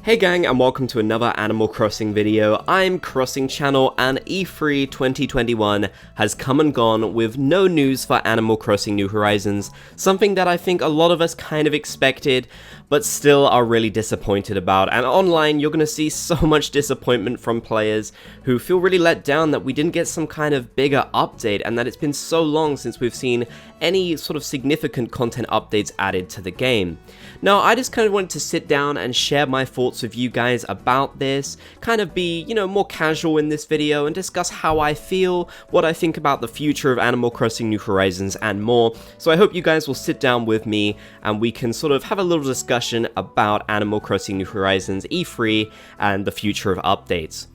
Hey gang, and welcome to another Animal Crossing video. I'm Crossing Channel, and E3 2021 has come and gone with no news for Animal Crossing New Horizons, something that I think a lot of us kind of expected, but still are really disappointed about. And online, you're going to see so much disappointment from players who feel really let down that we didn't get some kind of bigger update, and that it's been so long since we've seen any sort of significant content updates added to the game. Now, I just kind of wanted to sit down and share my thoughts with you guys about this, kind of be, more casual in this video and discuss how I feel, what I think about the future of Animal Crossing New Horizons and more. So I hope you guys will sit down with me and we can sort of have a little discussion about Animal Crossing New Horizons E3 and the future of updates.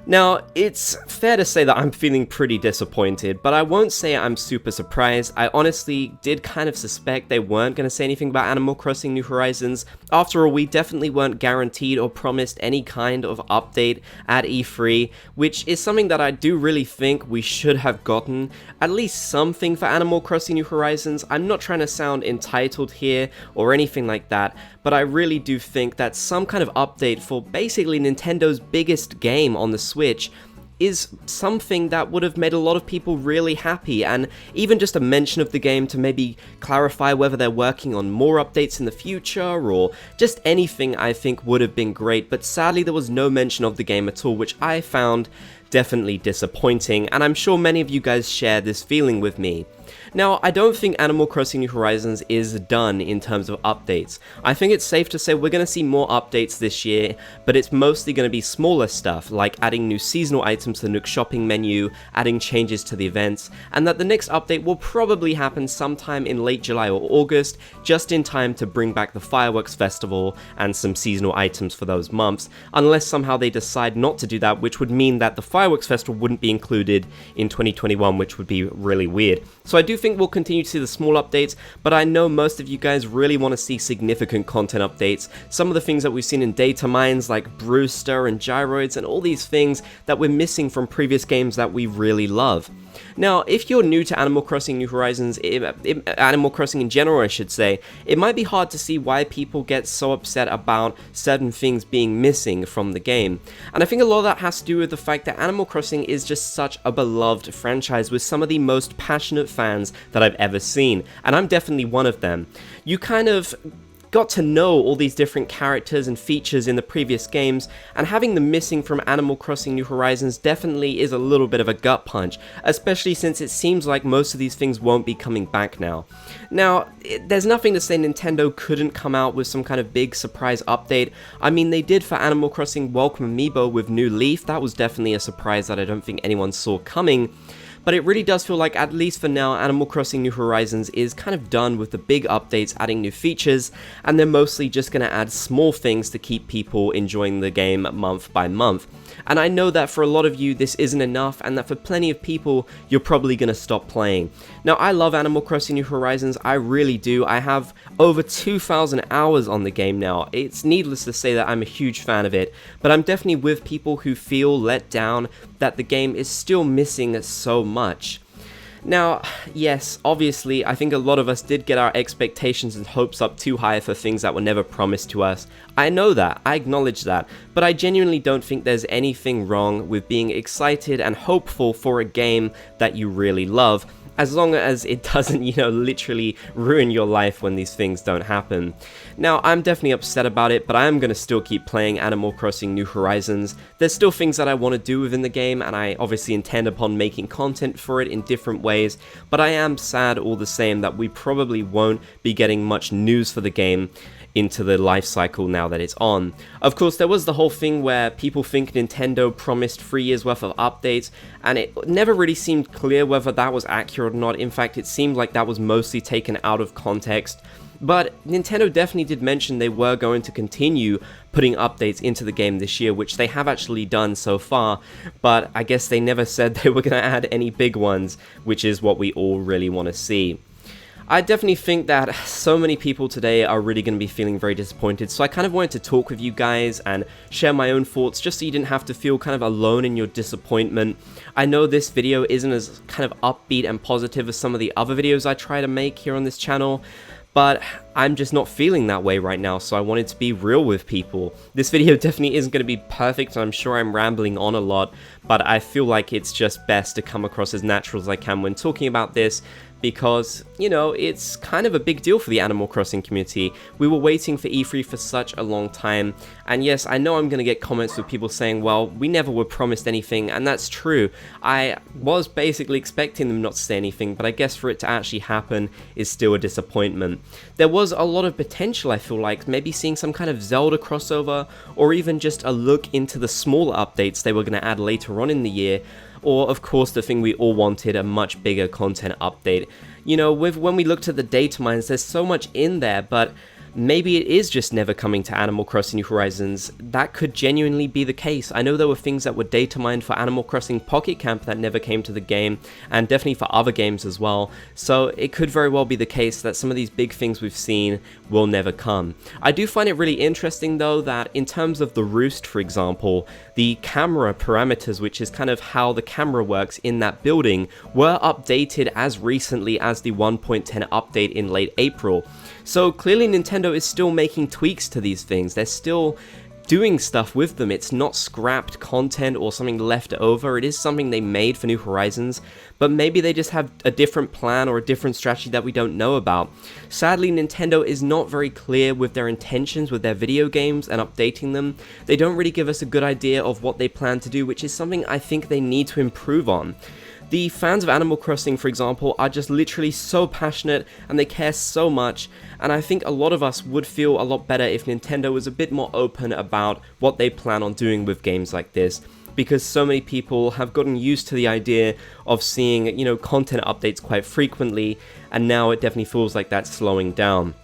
Now, it's fair to say that I'm feeling pretty disappointed, but I won't say I'm super surprised. I honestly did kind of suspect they weren't going to say anything about Animal Crossing New Horizons. After all, we definitely weren't guaranteed or promised any kind of update at E3, which is something that I do really think we should have gotten at least something for Animal Crossing New Horizons. I'm not trying to sound entitled here or anything like that, but I really do think that some kind of update for basically Nintendo's biggest game on the Switch is something that would have made a lot of people really happy, and even just a mention of the game to maybe clarify whether they're working on more updates in the future or just anything I think would have been great. But sadly there was no mention of the game at all, which I found definitely disappointing, and I'm sure many of you guys share this feeling with me. Now, I don't think Animal Crossing New Horizons is done in terms of updates. I think it's safe to say we're going to see more updates this year, but it's mostly going to be smaller stuff, like adding new seasonal items to the Nook shopping menu, adding changes to the events, and that the next update will probably happen sometime in late July or August, just in time to bring back the Fireworks Festival and some seasonal items for those months, unless somehow they decide not to do that, which would mean that the Fireworks Festival wouldn't be included in 2021, which would be really weird. So I do think we'll continue to see the small updates, but I know most of you guys really want to see significant content updates. Some of the things that we've seen in data mines like Brewster and Gyroids and all these things that we're missing from previous games that we really love. Now, if you're new to Animal Crossing New Horizons, Animal Crossing in general I should say, it might be hard to see why people get so upset about certain things being missing from the game. And I think a lot of that has to do with the fact that Animal Crossing is just such a beloved franchise with some of the most passionate fans that I've ever seen, and I'm definitely one of them. You kind of got to know all these different characters and features in the previous games, and having them missing from Animal Crossing New Horizons definitely is a little bit of a gut punch, especially since it seems like most of these things won't be coming back now. Now, there's nothing to say Nintendo couldn't come out with some kind of big surprise update. I mean, they did for Animal Crossing Welcome Amiibo with New Leaf. That was definitely a surprise that I don't think anyone saw coming. But it really does feel like, at least for now, Animal Crossing New Horizons is kind of done with the big updates adding new features, and they're mostly just going to add small things to keep people enjoying the game month by month. And I know that for a lot of you this isn't enough, and that for plenty of people you're probably going to stop playing. Now, I love Animal Crossing New Horizons, I really do. I have over 2,000 hours on the game now. It's needless to say that I'm a huge fan of it, but I'm definitely with people who feel let down that the game is still missing so much. Now, yes, obviously, I think a lot of us did get our expectations and hopes up too high for things that were never promised to us. I know that, I acknowledge that, but I genuinely don't think there's anything wrong with being excited and hopeful for a game that you really love, as long as it doesn't, literally ruin your life when these things don't happen. Now, I'm definitely upset about it, but I am going to still keep playing Animal Crossing New Horizons. There's still things that I want to do within the game, and I obviously intend upon making content for it in different ways, but I am sad all the same that we probably won't be getting much news for the game into the life cycle now that it's on. Of course, there was the whole thing where people think Nintendo promised 3 years worth of updates, and it never really seemed clear whether that was accurate or not. In fact, it seemed like that was mostly taken out of context. But Nintendo definitely did mention they were going to continue putting updates into the game this year, which they have actually done so far, but I guess they never said they were going to add any big ones, which is what we all really want to see. I definitely think that so many people today are really going to be feeling very disappointed, so I kind of wanted to talk with you guys and share my own thoughts just so you didn't have to feel kind of alone in your disappointment. I know this video isn't as kind of upbeat and positive as some of the other videos I try to make here on this channel, but I'm just not feeling that way right now, so I wanted to be real with people. This video definitely isn't going to be perfect, and I'm sure I'm rambling on a lot, but I feel like it's just best to come across as natural as I can when talking about this, because, you know, it's kind of a big deal for the Animal Crossing community. We were waiting for E3 for such a long time, and yes, I know I'm going to get comments with people saying, well, we never were promised anything, and that's true. I was basically expecting them not to say anything, but I guess for it to actually happen is still a disappointment. There was a lot of potential, I feel like, maybe seeing some kind of Zelda crossover, or even just a look into the smaller updates they were going to add later on in the year, or of course the thing we all wanted, a much bigger content update. You know, when we looked at the data mines, there's so much in there, but maybe it is just never coming to Animal Crossing New Horizons. That could genuinely be the case. I know there were things that were data mined for Animal Crossing Pocket Camp that never came to the game, and definitely for other games as well, so it could very well be the case that some of these big things we've seen will never come. I do find it really interesting though that in terms of the Roost, for example, the camera parameters, which is kind of how the camera works in that building, were updated as recently as the 1.10 update in late April. So clearly Nintendo is still making tweaks to these things. They're still doing stuff with them. It's not scrapped content or something left over. It is something they made for New Horizons, but maybe they just have a different plan or a different strategy that we don't know about. Sadly, Nintendo is not very clear with their intentions with their video games and updating them. They don't really give us a good idea of what they plan to do, which is something I think they need to improve on. The fans of Animal Crossing, for example, are just literally so passionate and they care so much, and I think a lot of us would feel a lot better if Nintendo was a bit more open about what they plan on doing with games like this, because so many people have gotten used to the idea of seeing, you know, content updates quite frequently, and now it definitely feels like that's slowing down.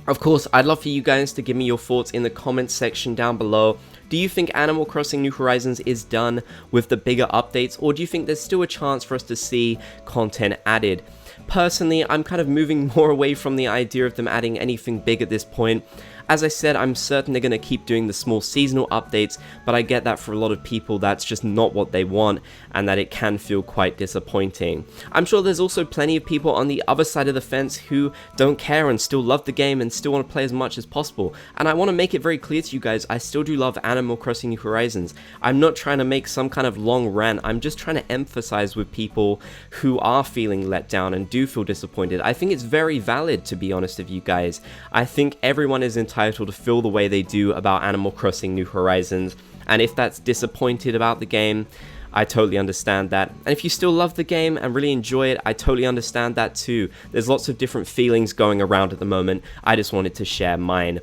Of course, I'd love for you guys to give me your thoughts in the comments section down below. Do you think Animal Crossing New Horizons is done with the bigger updates, or do you think there's still a chance for us to see content added? Personally, I'm kind of moving more away from the idea of them adding anything big at this point. As I said, I'm certain they're going to keep doing the small seasonal updates, but I get that for a lot of people that's just not what they want, and that it can feel quite disappointing. I'm sure there's also plenty of people on the other side of the fence who don't care and still love the game and still want to play as much as possible, and I want to make it very clear to you guys, I still do love Animal Crossing New Horizons. I'm not trying to make some kind of long rant, I'm just trying to emphasize with people who are feeling let down and do feel disappointed. I think it's very valid, to be honest with you guys. I think everyone is entitled to feel the way they do about Animal Crossing New Horizons, and if that's disappointed about the game, I totally understand that. And if you still love the game and really enjoy it, I totally understand that too. There's lots of different feelings going around at the moment. I just wanted to share mine.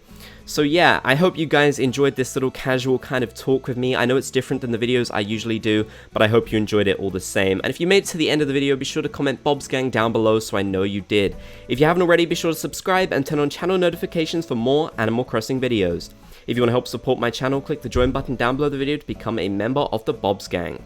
So yeah, I hope you guys enjoyed this little casual kind of talk with me. I know it's different than the videos I usually do, but I hope you enjoyed it all the same. And if you made it to the end of the video, be sure to comment Bob's Gang down below so I know you did. If you haven't already, be sure to subscribe and turn on channel notifications for more Animal Crossing videos. If you want to help support my channel, click the join button down below the video to become a member of the Bob's Gang.